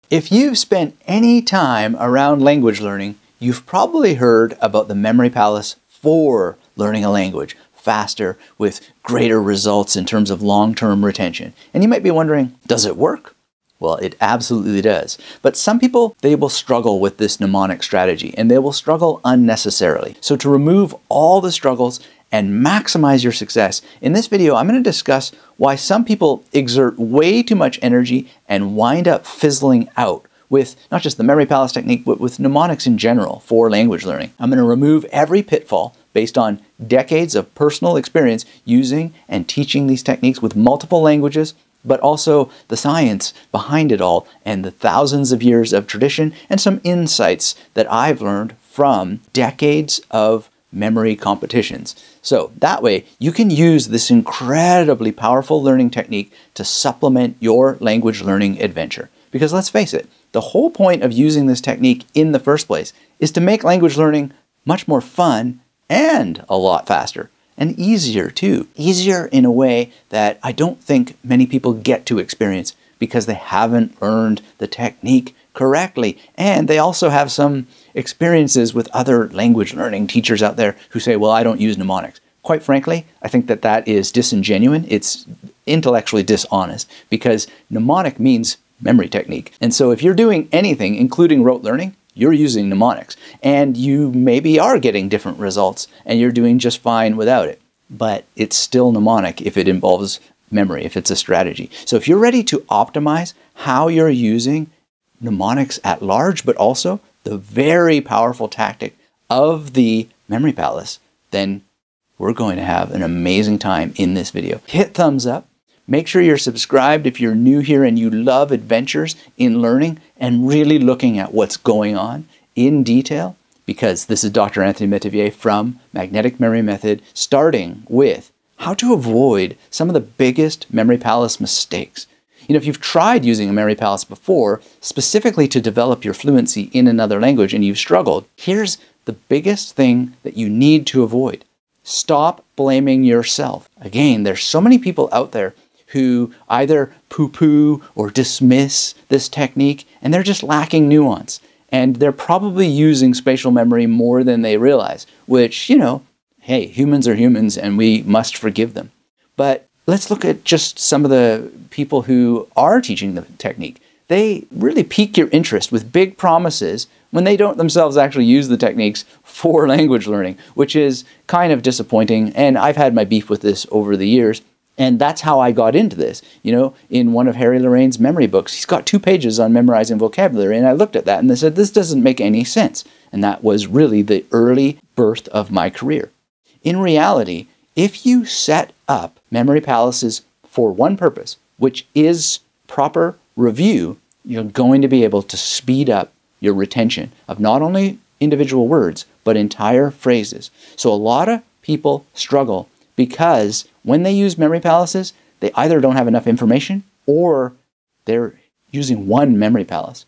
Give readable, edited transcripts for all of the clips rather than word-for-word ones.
If you've spent any time around language learning, you've probably heard about the memory palace for learning a language faster with greater results in terms of long-term retention. And you might be wondering, does it work? Well, it absolutely does. But some people, they will struggle with this mnemonic strategy, and they will struggle unnecessarily. So to remove all the struggles and maximize your success, in this video, I'm going to discuss why some people exert way too much energy and wind up fizzling out with not just the memory palace technique, but with mnemonics in general for language learning. I'm going to remove every pitfall based on decades of personal experience using and teaching these techniques with multiple languages, but also the science behind it all and the thousands of years of tradition and some insights that I've learned from decades of memory competitions. So that way you can use this incredibly powerful learning technique to supplement your language learning adventure. Because let's face it, the whole point of using this technique in the first place is to make language learning much more fun and a lot faster. And easier too. Easier in a way that I don't think many people get to experience because they haven't learned the technique correctly. And they also have some experiences with other language learning teachers out there who say, well, I don't use mnemonics. Quite frankly, I think that that is disingenuous. It's intellectually dishonest because mnemonic means memory technique. And so if you're doing anything, including rote learning, you're using mnemonics. And you maybe are getting different results and you're doing just fine without it. But it's still mnemonic if it involves memory, if it's a strategy. So if you're ready to optimize how you're using mnemonics at large, but also the very powerful tactic of the memory palace, then we're going to have an amazing time in this video. Hit thumbs up. Make sure you're subscribed if you're new here and you love adventures in learning and really looking at what's going on in detail, because this is Dr. Anthony Metivier from Magnetic Memory Method, starting with how to avoid some of the biggest memory palace mistakes. You know, if you've tried using a memory palace before, specifically to develop your fluency in another language and you've struggled, here's the biggest thing that you need to avoid. Stop blaming yourself. Again, there's so many people out there who either poo-poo or dismiss this technique, and they're just lacking nuance. And they're probably using spatial memory more than they realize, which, you know, hey, humans are humans and we must forgive them. But let's look at just some of the people who are teaching the technique. They really pique your interest with big promises when they don't themselves actually use the techniques for language learning, which is kind of disappointing. And I've had my beef with this over the years. And that's how I got into this. You know, in one of Harry Lorraine's memory books, he's got 2 pages on memorizing vocabulary. And I looked at that and I said, this doesn't make any sense. And that was really the early birth of my career. In reality, if you set up memory palaces for one purpose, which is proper review, you're going to be able to speed up your retention of not only individual words, but entire phrases. So a lot of people struggle because when they use memory palaces, they either don't have enough information or they're using one memory palace.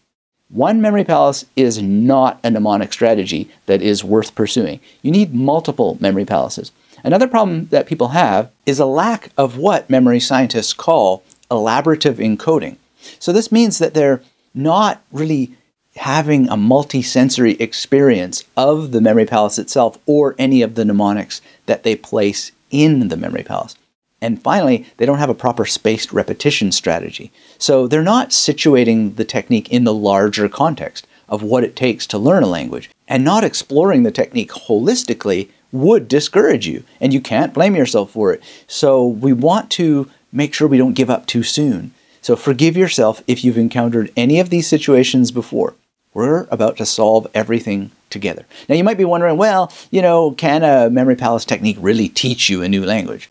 One memory palace is not a mnemonic strategy that is worth pursuing. You need multiple memory palaces. Another problem that people have is a lack of what memory scientists call elaborative encoding. So this means that they're not really having a multi-sensory experience of the memory palace itself or any of the mnemonics that they place in the memory palace. And finally, they don't have a proper spaced repetition strategy. So they're not situating the technique in the larger context of what it takes to learn a language. And not exploring the technique holistically would discourage you, and you can't blame yourself for it. So we want to make sure we don't give up too soon. So forgive yourself if you've encountered any of these situations before. We're about to solve everything together. Now you might be wondering, well, you know, can a memory palace technique really teach you a new language?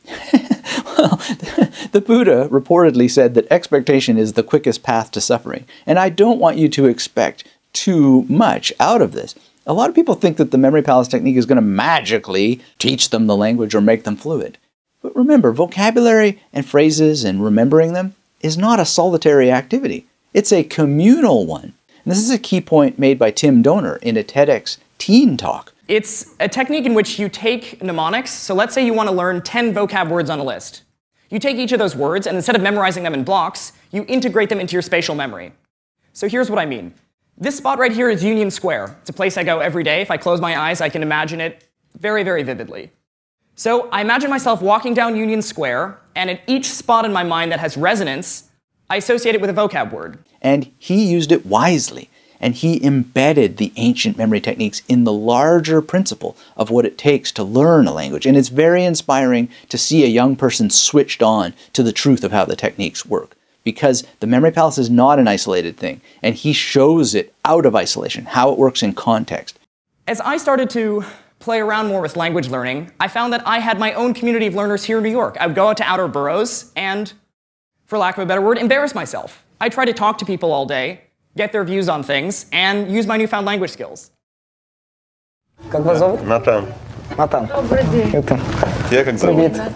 Well, the Buddha reportedly said that expectation is the quickest path to suffering. And I don't want you to expect too much out of this. A lot of people think that the memory palace technique is going to magically teach them the language or make them fluent. But remember, vocabulary and phrases and remembering them is not a solitary activity. It's a communal one. And this is a key point made by Tim Donor in a TEDx teen talk. It's a technique in which you take mnemonics. So let's say you want to learn 10 vocab words on a list. You take each of those words, and instead of memorizing them in blocks, you integrate them into your spatial memory. So here's what I mean. This spot right here is Union Square. It's a place I go every day. If I close my eyes, I can imagine it very, very vividly. So I imagine myself walking down Union Square, and at each spot in my mind that has resonance, I associate it with a vocab word. And he used it wisely. And he embedded the ancient memory techniques in the larger principle of what it takes to learn a language. And it's very inspiring to see a young person switched on to the truth of how the techniques work. Because the memory palace is not an isolated thing. And he shows it out of isolation, how it works in context. As I started to play around more with language learning, I found that I had my own community of learners here in New York. I would go out to outer boroughs and, for lack of a better word, embarrass myself. I try to talk to people all day, get their views on things, and use my newfound language skills. Как вас зовут? Натан. Натан. Добрый день. Это. Тебя как зовут? Привет.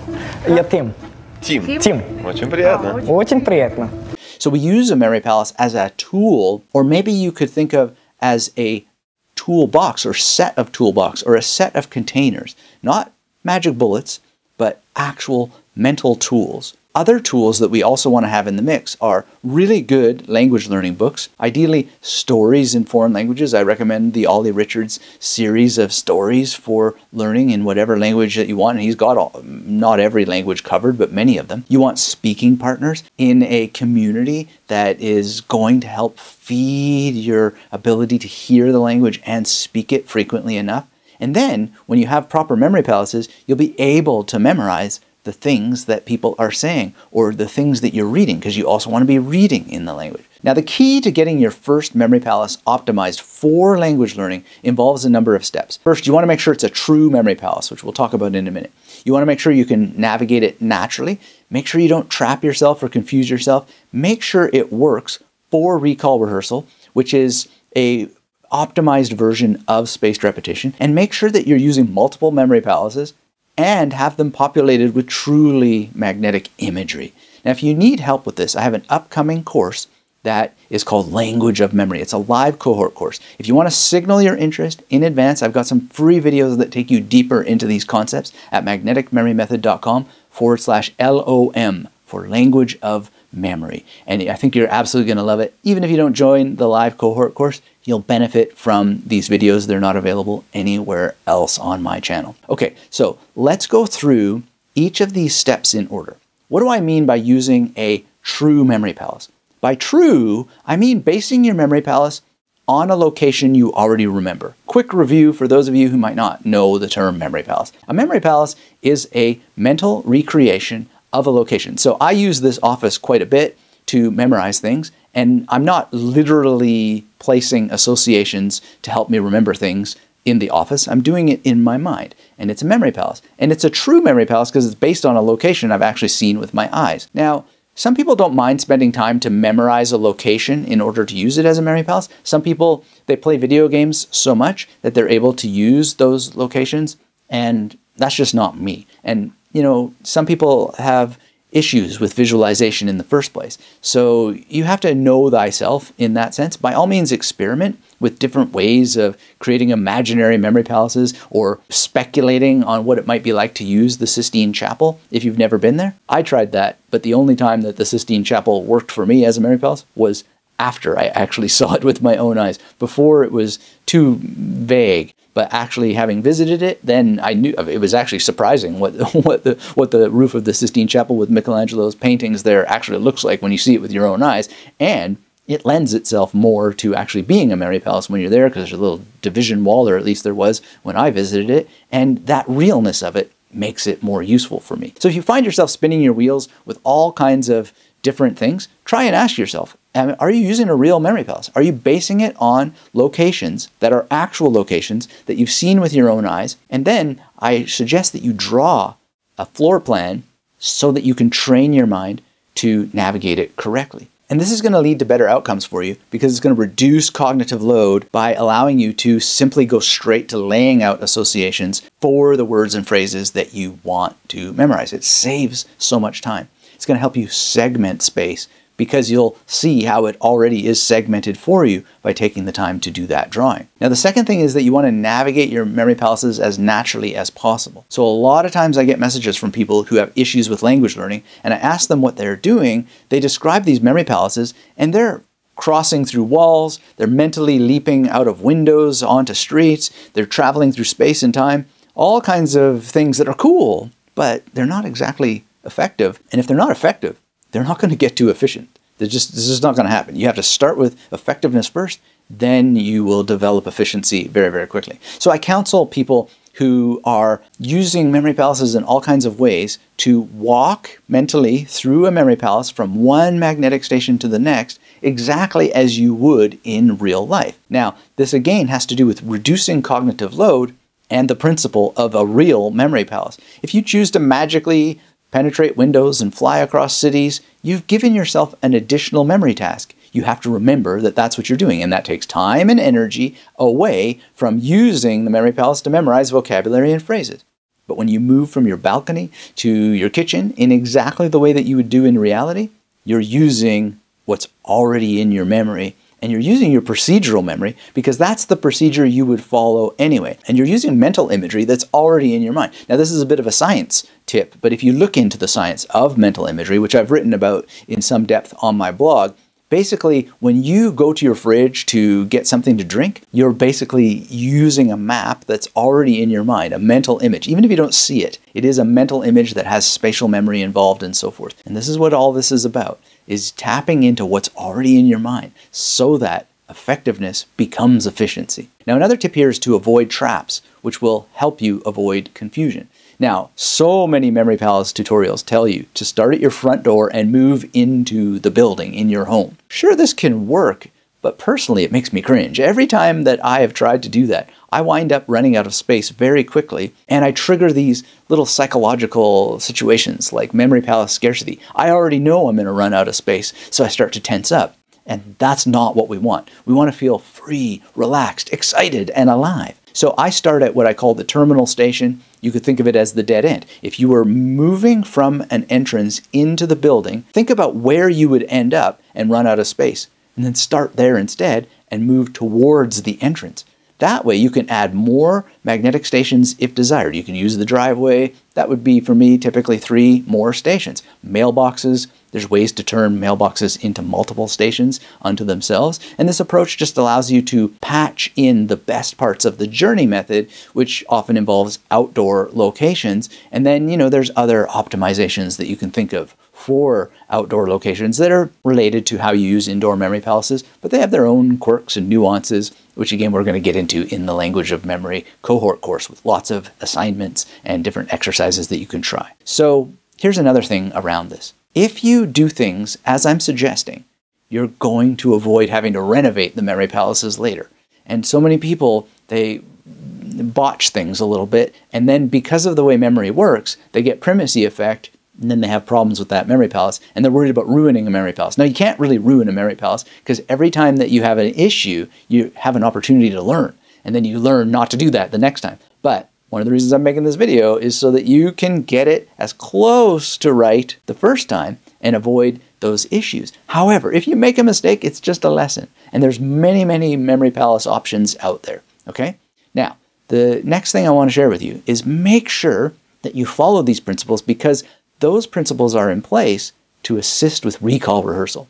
Я Тим. Тим. Тим. Очень приятно. Очень приятно. So we use a memory palace as a tool, or maybe you could think of as a toolbox or set of toolbox or a set of containers. Not magic bullets, but actual mental tools. Other tools that we also want to have in the mix are really good language learning books, ideally stories in foreign languages. I recommend the Ollie Richards series of stories for learning in whatever language that you want. And he's got not every language covered, but many of them. You want speaking partners in a community that is going to help feed your ability to hear the language and speak it frequently enough. And then when you have proper memory palaces, you'll be able to memorize the things that people are saying or the things that you're reading, because you also want to be reading in the language. Now, the key to getting your first memory palace optimized for language learning involves a number of steps. First, you want to make sure it's a true memory palace, which we'll talk about in a minute. You want to make sure you can navigate it naturally. Make sure you don't trap yourself or confuse yourself. Make sure it works for recall rehearsal, which is a optimized version of spaced repetition. And make sure that you're using multiple memory palaces and have them populated with truly magnetic imagery. Now, if you need help with this, I have an upcoming course that is called Language of Memory. It's a live cohort course. If you want to signal your interest in advance, I've got some free videos that take you deeper into these concepts at magneticmemorymethod.com/LOM for Language of Memory. And I think you're absolutely going to love it. Even if you don't join the live cohort course, you'll benefit from these videos. They're not available anywhere else on my channel. Okay, so let's go through each of these steps in order. What do I mean by using a true memory palace? By true, I mean basing your memory palace on a location you already remember. Quick review for those of you who might not know the term memory palace. A memory palace is a mental recreation of a location. So I use this office quite a bit to memorize things, and I'm not literally placing associations to help me remember things in the office. I'm doing it in my mind, and it's a memory palace. And it's a true memory palace because it's based on a location I've actually seen with my eyes. Now, some people don't mind spending time to memorize a location in order to use it as a memory palace. Some people, they play video games so much that they're able to use those locations, and that's just not me. And you know, some people have issues with visualization in the first place. So you have to know thyself in that sense. By all means, experiment with different ways of creating imaginary memory palaces or speculating on what it might be like to use the Sistine Chapel if you've never been there. I tried that, but the only time that the Sistine Chapel worked for me as a memory palace was after I actually saw it with my own eyes. Before, it was too vague. But actually having visited it, then I knew it was actually surprising what the roof of the Sistine Chapel with Michelangelo's paintings there actually looks like when you see it with your own eyes. And it lends itself more to actually being a memory palace when you're there, because there's a little division wall, or at least there was when I visited it. And that realness of it makes it more useful for me. So if you find yourself spinning your wheels with all kinds of different things, try and ask yourself, are you using a real memory palace? Are you basing it on locations that are actual locations that you've seen with your own eyes? And then I suggest that you draw a floor plan so that you can train your mind to navigate it correctly. And this is going to lead to better outcomes for you, because it's going to reduce cognitive load by allowing you to simply go straight to laying out associations for the words and phrases that you want to memorize. It saves so much time. It's going to help you segment space, because you'll see how it already is segmented for you by taking the time to do that drawing. Now, the second thing is that you want to navigate your memory palaces as naturally as possible. So a lot of times I get messages from people who have issues with language learning, and I ask them what they're doing. They describe these memory palaces, and they're crossing through walls, they're mentally leaping out of windows onto streets, they're traveling through space and time, all kinds of things that are cool, but they're not exactly effective. And if they're not effective, they're not going to get too efficient. This is not going to happen. You have to start with effectiveness first, then you will develop efficiency very, very quickly. So I counsel people who are using memory palaces in all kinds of ways to walk mentally through a memory palace from one magnetic station to the next exactly as you would in real life. Now, this again has to do with reducing cognitive load and the principle of a real memory palace. If you choose to magically penetrate windows and fly across cities, you've given yourself an additional memory task. You have to remember that that's what you're doing, and that takes time and energy away from using the memory palace to memorize vocabulary and phrases. But when you move from your balcony to your kitchen in exactly the way that you would do in reality, you're using what's already in your memory, and you're using your procedural memory because that's the procedure you would follow anyway. And you're using mental imagery that's already in your mind. Now, this is a bit of a science tip, but if you look into the science of mental imagery, which I've written about in some depth on my blog, basically, when you go to your fridge to get something to drink, you're basically using a map that's already in your mind, a mental image. Even if you don't see it, it is a mental image that has spatial memory involved and so forth. And this is what all this is about, is tapping into what's already in your mind so that effectiveness becomes efficiency. Now, another tip here is to avoid traps, which will help you avoid confusion. Now, so many Memory Palace tutorials tell you to start at your front door and move into the building in your home. Sure, this can work, but personally it makes me cringe. Every time that I have tried to do that, I wind up running out of space very quickly, and I trigger these little psychological situations like Memory Palace scarcity. I already know I'm going to run out of space, so I start to tense up. And that's not what we want. We want to feel free, relaxed, excited, and alive. So I start at what I call the terminal station. You could think of it as the dead end. If you were moving from an entrance into the building, think about where you would end up and run out of space. And then start there instead and move towards the entrance. That way you can add more magnetic stations if desired. You can use the driveway. That would be, for me, typically 3 more stations. Mailboxes. There's ways to turn mailboxes into multiple stations unto themselves. And this approach just allows you to patch in the best parts of the journey method, which often involves outdoor locations. And then, there's other optimizations that you can think of for outdoor locations that are related to how you use indoor memory palaces, but they have their own quirks and nuances, which again we're going to get into in the Language of Memory cohort course with lots of assignments and different exercises that you can try. So here's another thing around this. If you do things as I'm suggesting, you're going to avoid having to renovate the memory palaces later. And so many people, they botch things a little bit, and then because of the way memory works, they get primacy effect, and then they have problems with that memory palace, and they're worried about ruining a memory palace. Now, you can't really ruin a memory palace, because every time that you have an issue, you have an opportunity to learn, and then you learn not to do that the next time. But one of the reasons I'm making this video is so that you can get it as close to right the first time and avoid those issues. However, if you make a mistake, it's just a lesson, and there's many, many memory palace options out there, okay? Now, the next thing I want to share with you is make sure that you follow these principles, because those principles are in place to assist with recall rehearsal.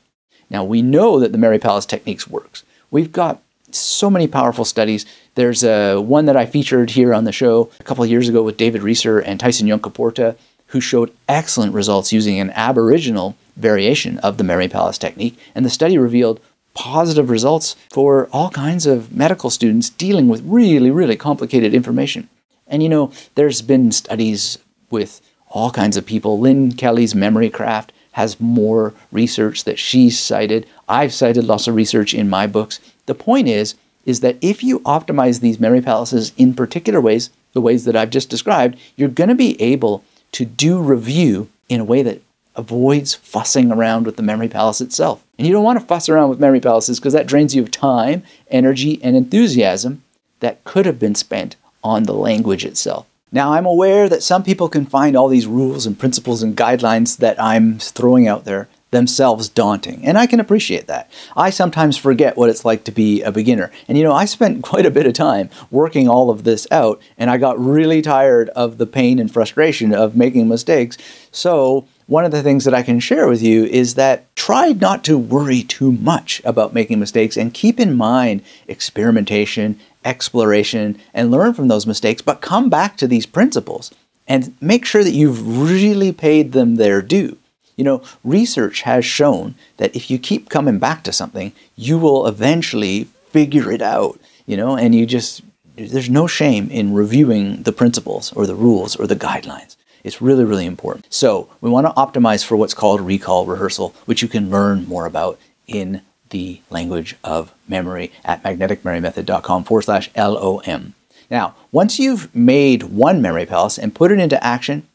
Now, we know that the memory palace techniques works. We've got so many powerful studies. There's one that I featured here on the show a couple of years ago with David Reeser and Tyson Yunkaporta, who showed excellent results using an aboriginal variation of the memory palace technique. And the study revealed positive results for all kinds of medical students dealing with really, really complicated information. And there's been studies with all kinds of people. Lynn Kelly's Memory Craft has more research that she's cited. I've cited lots of research in my books. The point is that if you optimize these memory palaces in particular ways, the ways that I've just described, you're going to be able to do review in a way that avoids fussing around with the memory palace itself. And you don't want to fuss around with memory palaces because that drains you of time, energy, and enthusiasm that could have been spent on the language itself. Now, I'm aware that some people can find all these rules and principles and guidelines that I'm throwing out there themselves daunting, and I can appreciate that. I sometimes forget what it's like to be a beginner. And I spent quite a bit of time working all of this out, and I got really tired of the pain and frustration of making mistakes. So one of the things that I can share with you is that try not to worry too much about making mistakes and keep in mind experimentation, exploration, and learn from those mistakes, but come back to these principles and make sure that you've really paid them their due. You know, research has shown that if you keep coming back to something, you will eventually figure it out, you know, and there's no shame in reviewing the principles or the rules or the guidelines. It's really, really important. So we want to optimize for what's called recall rehearsal, which you can learn more about in the language of memory at magneticmemorymethod.com/LOM. Now, once you've made one memory palace and put it into action,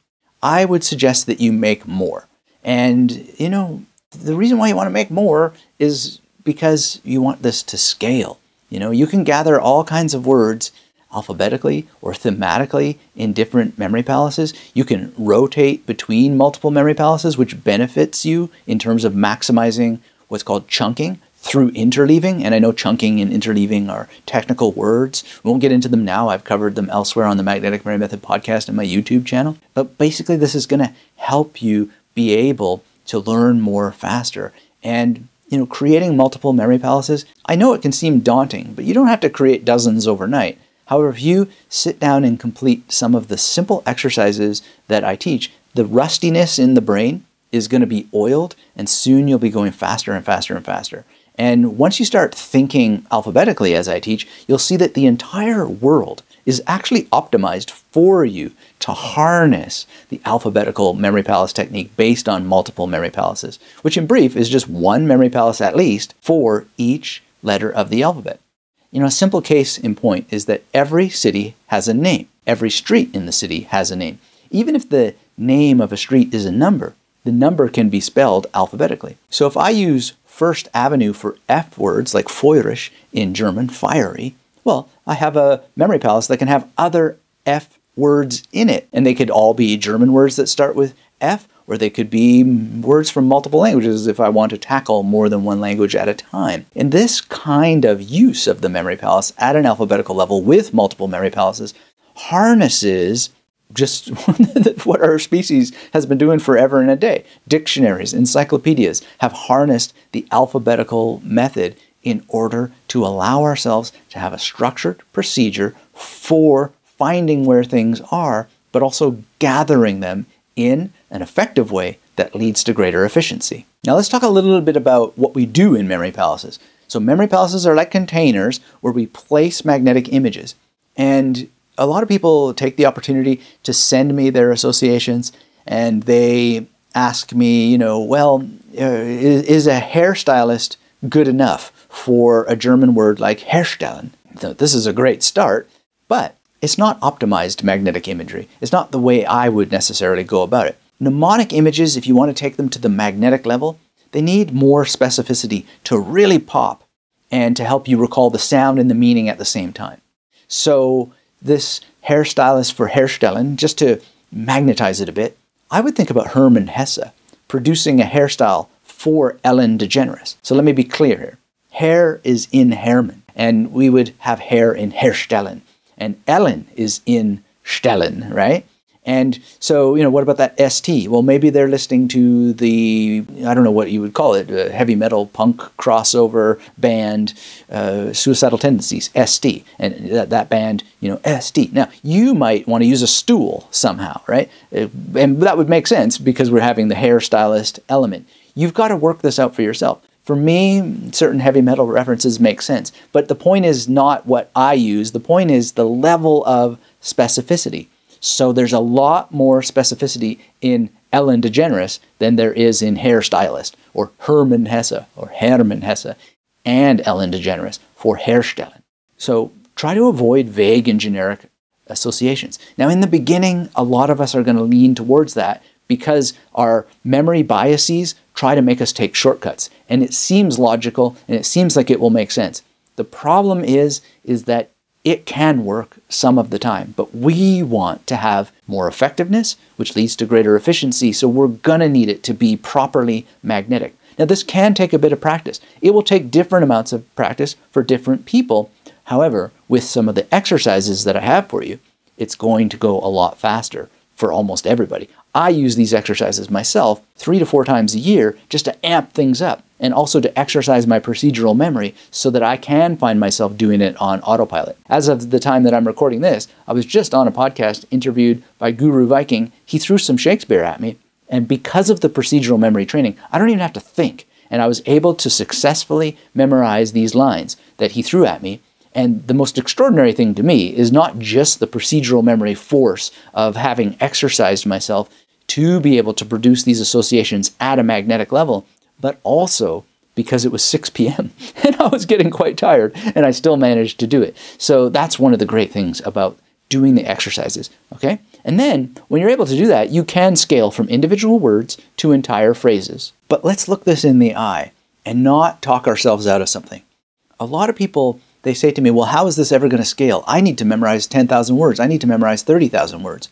I would suggest that you make more. And, you know, the reason why you want to make more is because you want this to scale. You know, you can gather all kinds of words alphabetically or thematically in different memory palaces. You can rotate between multiple memory palaces, which benefits you in terms of maximizing what's called chunking through interleaving. And I know chunking and interleaving are technical words. We won't get into them now. I've covered them elsewhere on the Magnetic Memory Method podcast and my YouTube channel. But basically, this is going to help you be able to learn more faster. And, you know, creating multiple memory palaces, I know it can seem daunting, but you don't have to create dozens overnight. However, if you sit down and complete some of the simple exercises that I teach, the rustiness in the brain is going to be oiled, and soon you'll be going faster and faster and faster. And once you start thinking alphabetically as I teach, you'll see that the entire world is actually optimized for you to harness the alphabetical memory palace technique based on multiple memory palaces, which in brief is just one memory palace at least for each letter of the alphabet. You know, a simple case in point is that every city has a name. Every street in the city has a name. Even if the name of a street is a number, the number can be spelled alphabetically. So if I use First Avenue for F words like feurisch in German, fiery, well, I have a memory palace that can have other F words in it. And they could all be German words that start with F, or they could be words from multiple languages if I want to tackle more than one language at a time. And this kind of use of the memory palace at an alphabetical level with multiple memory palaces harnesses just what our species has been doing forever and a day. Dictionaries, encyclopedias have harnessed the alphabetical method in order to allow ourselves to have a structured procedure for finding where things are, but also gathering them in an effective way that leads to greater efficiency. Now let's talk a little bit about what we do in memory palaces. So memory palaces are like containers where we place magnetic images. And a lot of people take the opportunity to send me their associations, and they ask me, you know, well, is a hairstylist good enough for a German word like herstellen? So this is a great start, but it's not optimized magnetic imagery. It's not the way I would necessarily go about it. Mnemonic images, if you want to take them to the magnetic level, they need more specificity to really pop and to help you recall the sound and the meaning at the same time. So this hairstylist for herstellen, just to magnetize it a bit, I would think about Hermann Hesse producing a hairstyle for Ellen DeGeneres. So let me be clear here. Hair is in Hermann, and we would have hair in herstellen. And Ellen is in Stellen, right? And so, you know, what about that ST? Well, maybe they're listening to the, I don't know what you would call it, a heavy metal punk crossover band, Suicidal Tendencies, ST. And that band, you know, ST. Now, you might want to use a stool somehow, right? And that would make sense because we're having the hairstylist element. You've got to work this out for yourself. For me, certain heavy metal references make sense. But the point is not what I use. The point is the level of specificity. So there's a lot more specificity in Ellen DeGeneres than there is in hairstylist, or Hermann Hesse, or Hermann Hesse, and Ellen DeGeneres for herstellen. So try to avoid vague and generic associations. Now, in the beginning, a lot of us are going to lean towards that because our memory biases try to make us take shortcuts. And it seems logical, and it seems like it will make sense. The problem is that it can work some of the time, but we want to have more effectiveness, which leads to greater efficiency, so we're going to need it to be properly magnetic. Now, this can take a bit of practice. It will take different amounts of practice for different people. However, with some of the exercises that I have for you, it's going to go a lot faster for almost everybody. I use these exercises myself 3 to 4 times a year just to amp things up and also to exercise my procedural memory so that I can find myself doing it on autopilot. As of the time that I'm recording this, I was just on a podcast interviewed by Guru Viking. He threw some Shakespeare at me, and because of the procedural memory training, I don't even have to think. And I was able to successfully memorize these lines that he threw at me. And the most extraordinary thing to me is not just the procedural memory force of having exercised myself to be able to produce these associations at a magnetic level, but also because it was 6 p.m. and I was getting quite tired and I still managed to do it. So that's one of the great things about doing the exercises, okay? And then when you're able to do that, you can scale from individual words to entire phrases. But let's look this in the eye and not talk ourselves out of something. A lot of people, they say to me, well, how is this ever going to scale? I need to memorize 10,000 words. I need to memorize 30,000 words.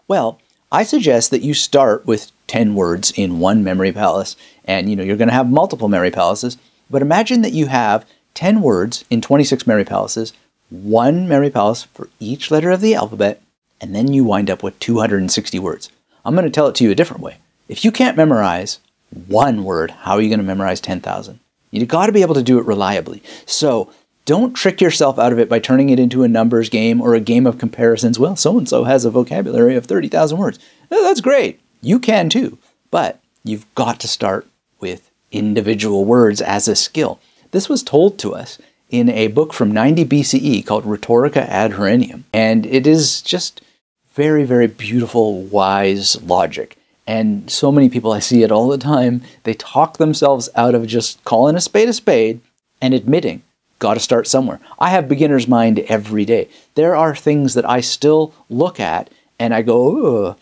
Well, I suggest that you start with 10 words in one memory palace, and you're going to have multiple memory palaces, but imagine that you have 10 words in 26 memory palaces, one memory palace for each letter of the alphabet, and then you wind up with 260 words. I'm going to tell it to you a different way. If you can't memorize one word, how are you going to memorize 10,000? You've got to be able to do it reliably. So don't trick yourself out of it by turning it into a numbers game or a game of comparisons. Well, so-and-so has a vocabulary of 30,000 words. That's great. You can too. But you've got to start with individual words as a skill. This was told to us in a book from 90 BCE called Rhetorica ad Herennium. And it is just very, very beautiful, wise logic. And so many people, I see it all the time, they talk themselves out of just calling a spade and admitting, got to start somewhere. I have beginner's mind every day. There are things that I still look at and I go, ugh,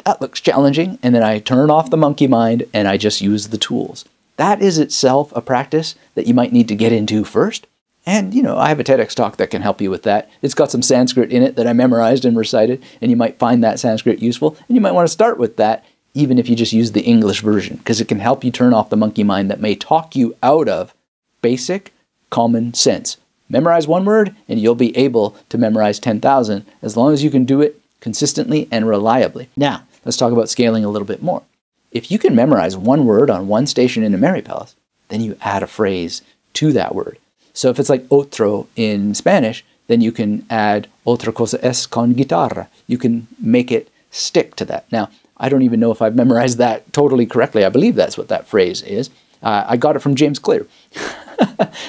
that looks challenging. And then I turn off the monkey mind and I just use the tools. That is itself a practice that you might need to get into first. And, I have a TEDx talk that can help you with that. It's got some Sanskrit in it that I memorized and recited, and you might find that Sanskrit useful. And you might want to start with that, even if you just use the English version, because it can help you turn off the monkey mind that may talk you out of basic common sense. Memorize one word, and you'll be able to memorize 10,000 as long as you can do it consistently and reliably. Now, let's talk about scaling a little bit more. If you can memorize one word on one station in a memory palace, then you add a phrase to that word. So if it's like otro in Spanish, then you can add otra cosa es con guitarra. You can make it stick to that. Now, I don't even know if I've memorized that totally correctly. I believe that's what that phrase is. I got it from James Clear.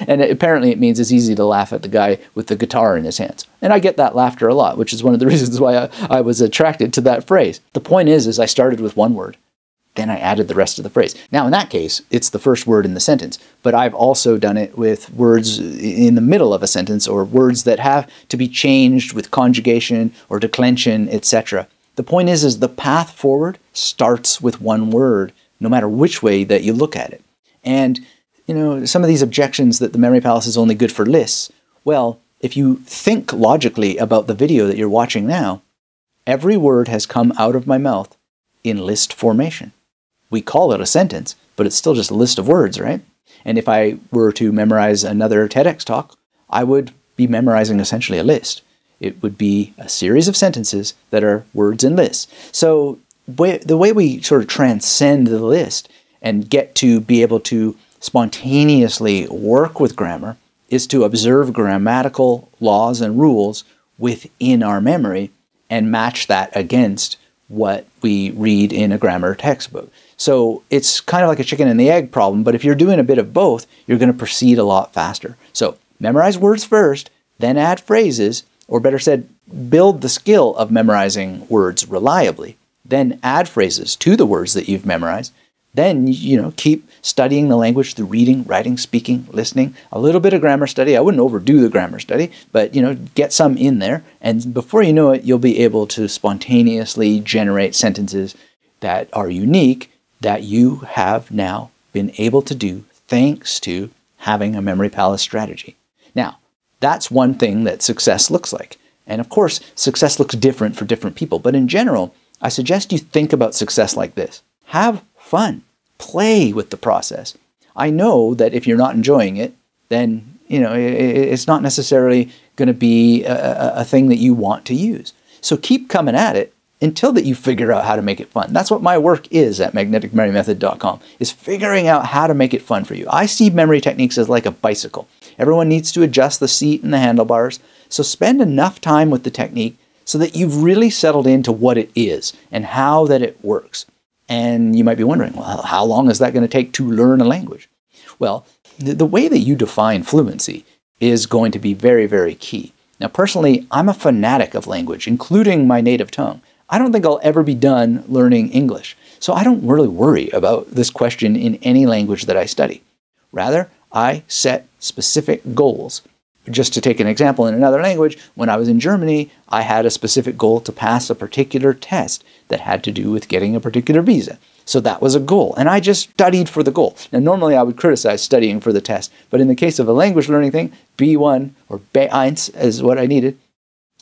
And apparently it means it's easy to laugh at the guy with the guitar in his hands. And I get that laughter a lot, which is one of the reasons why I was attracted to that phrase. The point is I started with one word. Then I added the rest of the phrase. Now, in that case, it's the first word in the sentence, but I've also done it with words in the middle of a sentence or words that have to be changed with conjugation or declension, etc. The point is the path forward starts with one word, no matter which way that you look at it. And, some of these objections that the memory palace is only good for lists, well, if you think logically about the video that you're watching now, every word has come out of my mouth in list formation. We call it a sentence, but it's still just a list of words, right? And if I were to memorize another TEDx talk, I would be memorizing essentially a list. It would be a series of sentences that are words in lists. So the way we sort of transcend the list and get to be able to spontaneously work with grammar is to observe grammatical laws and rules within our memory and match that against what we read in a grammar textbook. So it's kind of like a chicken and the egg problem, but if you're doing a bit of both, you're going to proceed a lot faster. So memorize words first, then add phrases, or better said, build the skill of memorizing words reliably, then add phrases to the words that you've memorized. Then, keep studying the language through reading, writing, speaking, listening, a little bit of grammar study. I wouldn't overdo the grammar study, but, get some in there. And before you know it, you'll be able to spontaneously generate sentences that are unique that you have now been able to do thanks to having a memory palace strategy. Now, that's one thing that success looks like. And of course, success looks different for different people. But in general, I suggest you think about success like this. Have fun. Play with the process. I know that if you're not enjoying it, then, it's not necessarily going to be a thing that you want to use. So keep coming at it until that you figure out how to make it fun. That's what my work is at magneticmemorymethod.com, is figuring out how to make it fun for you. I see memory techniques as like a bicycle. Everyone needs to adjust the seat and the handlebars. So spend enough time with the technique so that you've really settled into what it is and how that it works. And you might be wondering, well, how long is that going to take to learn a language? Well, the way that you define fluency is going to be very, very key. Now, personally, I'm a fanatic of language, including my native tongue. I don't think I'll ever be done learning English. So I don't really worry about this question in any language that I study. Rather, I set specific goals. Just to take an example in another language, when I was in Germany, I had a specific goal to pass a particular test that had to do with getting a particular visa. So that was a goal, and I just studied for the goal. Now, normally I would criticize studying for the test, but in the case of a language learning thing, B1 or B1 is what I needed,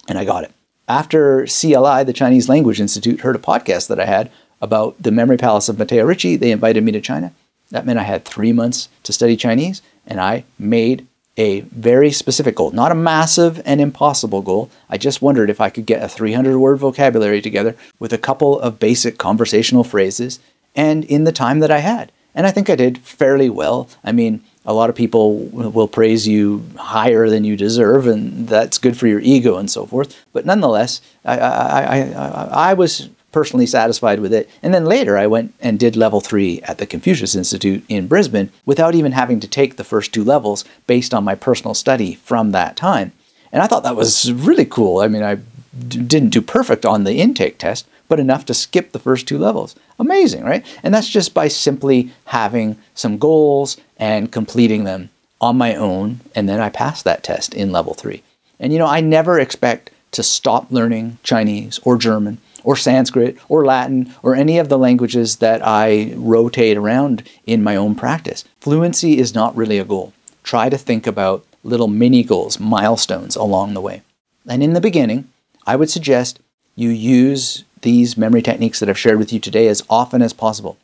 and I got it. After CLI, the Chinese Language Institute, heard a podcast that I had about the memory palace of Matteo Ricci. They invited me to China. That meant I had 3 months to study Chinese, and I made a very specific goal, not a massive and impossible goal. I just wondered if I could get a 300-word vocabulary together with a couple of basic conversational phrases and in the time that I had. And I think I did fairly well. I mean, a lot of people will praise you higher than you deserve, and that's good for your ego and so forth. But nonetheless, I was personally satisfied with it. And then later I went and did level 3 at the Confucius Institute in Brisbane without even having to take the first 2 levels based on my personal study from that time. And I thought that was really cool. I mean, I didn't do perfect on the intake test, but enough to skip the first 2 levels. Amazing, right? And that's just by simply having some goals and completing them on my own, and then I passed that test in level 3. And you know, I never expect to stop learning Chinese or German or Sanskrit or Latin or any of the languages that I rotate around in my own practice. Fluency is not really a goal. Try to think about little mini goals, milestones along the way. And in the beginning, I would suggest you use these memory techniques that I've shared with you today as often as possible.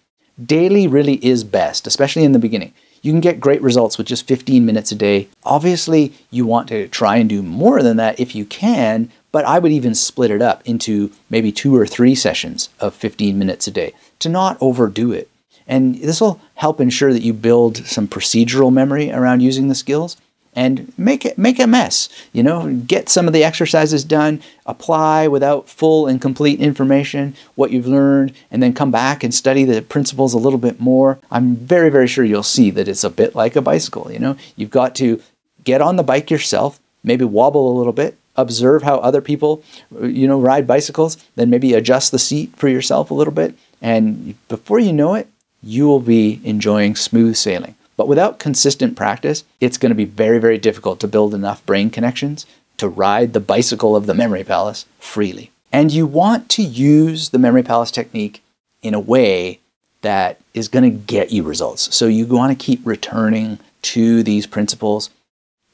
Daily really is best, especially in the beginning. You can get great results with just 15 minutes a day. Obviously, you want to try and do more than that if you can, but I would even split it up into maybe 2 or 3 sessions of 15 minutes a day to not overdo it. And this will help ensure that you build some procedural memory around using the skills and make a mess. You know, get some of the exercises done, apply without full and complete information what you've learned, and then come back and study the principles a little bit more. I'm very, very sure you'll see that it's a bit like a bicycle. You know, you've got to get on the bike yourself, maybe wobble a little bit, observe how other people, you know, ride bicycles, then maybe adjust the seat for yourself a little bit, and before you know it, you will be enjoying smooth sailing. But without consistent practice, it's going to be very, very difficult to build enough brain connections to ride the bicycle of the memory palace freely. And you want to use the memory palace technique in a way that is going to get you results. So you want to keep returning to these principles.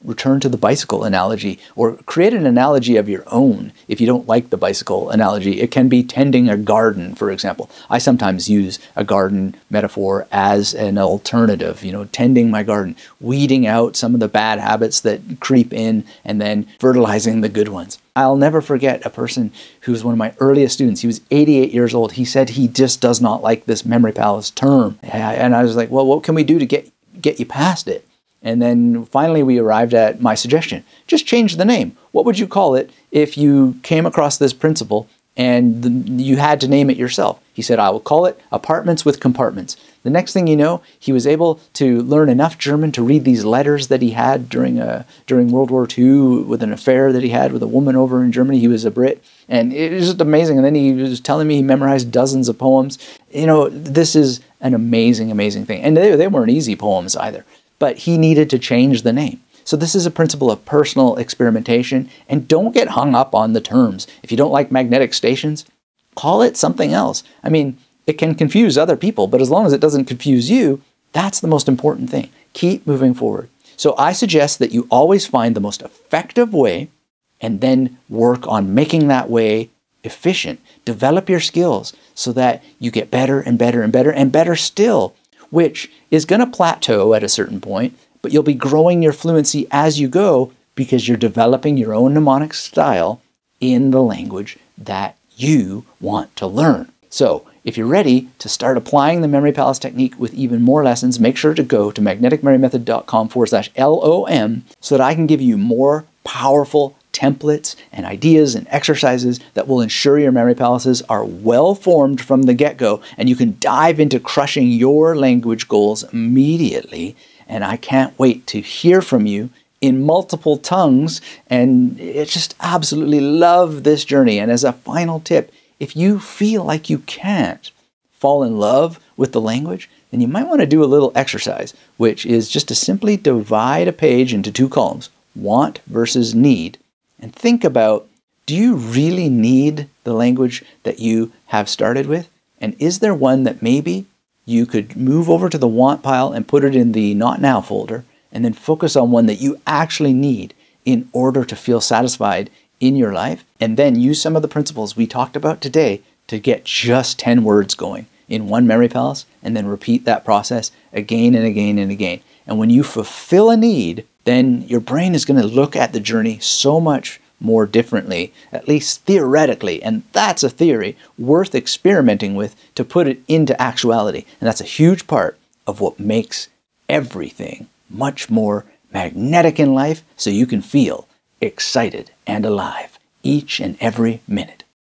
Return to the bicycle analogy, or create an analogy of your own. If you don't like the bicycle analogy, it can be tending a garden, for example. I sometimes use a garden metaphor as an alternative, you know, tending my garden, weeding out some of the bad habits that creep in and then fertilizing the good ones. I'll never forget a person who was one of my earliest students. He was 88 years old. He said he just does not like this memory palace term. And I was like, well, what can we do to get you past it? And then finally we arrived at my suggestion. Just change the name. What would you call it if you came across this principle and you had to name it yourself? He said, I will call it Apartments with Compartments. The next thing you know, he was able to learn enough German to read these letters that he had during World War II with an affair that he had with a woman over in Germany. He was a Brit. And it was just amazing. And then he was telling me he memorized dozens of poems. You know, this is an amazing, amazing thing. And they weren't easy poems either. But he needed to change the name. So this is a principle of personal experimentation, and don't get hung up on the terms. If you don't like magnetic stations, call it something else. I mean, it can confuse other people, but as long as it doesn't confuse you, that's the most important thing. Keep moving forward. So I suggest that you always find the most effective way and then work on making that way efficient. Develop your skills so that you get better and better and better and better still, which is going to plateau at a certain point, but you'll be growing your fluency as you go because you're developing your own mnemonic style in the language that you want to learn. So if you're ready to start applying the Memory Palace technique with even more lessons, make sure to go to magneticmemorymethod.com/LOM so that I can give you more powerful templates and ideas and exercises that will ensure your memory palaces are well formed from the get-go and you can dive into crushing your language goals immediately. And I can't wait to hear from you in multiple tongues, and I just absolutely love this journey. And as a final tip, if you feel like you can't fall in love with the language, then you might want to do a little exercise, which is just to simply divide a page into two columns, want versus need, and think about, do you really need the language that you have started with? And is there one that maybe you could move over to the want pile and put it in the not now folder, and then focus on one that you actually need in order to feel satisfied in your life, and then use some of the principles we talked about today to get just 10 words going in one memory palace, and then repeat that process again and again and again. And when you fulfill a need, then your brain is going to look at the journey so much more differently, at least theoretically. And that's a theory worth experimenting with to put it into actuality. And that's a huge part of what makes everything much more magnetic in life, so you can feel excited and alive each and every minute.